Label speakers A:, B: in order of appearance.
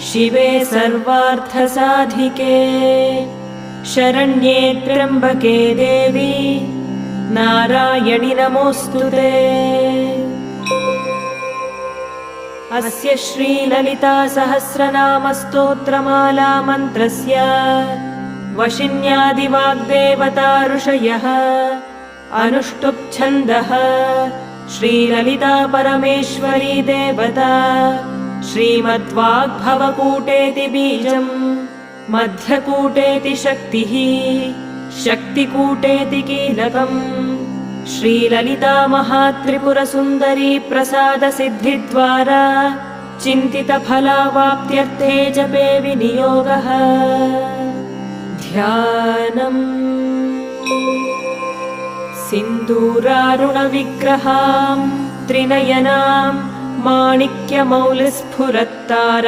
A: शिवे सर्वार्थसाधिके शरण्ये त्र्यम्बके देवी नारायणि नमोऽस्तुते। अस्य श्रीललिता सहस्रनाम स्तोत्रमाला मन्त्रस्य वशिन्यादिवाग्देवता ऋषयः अनुष्टुप् छन्दः श्रीललिता परमेश्वरी देवता श्रीमद्वाग्भवकूटेति बीजम् मध्यकूटेति शक्तिः शक्तिकूटेति कीलकम् श्रीललिता महात्रिपुरसुन्दरी प्रसादसिद्धिद्वारा चिन्तितफलावाप्त्यर्थे जपे विनियोगः। ध्यानम् सिन्दूरारुणविग्रहां त्रिनयनां माणिक्यमौलिस्फुरत्तारा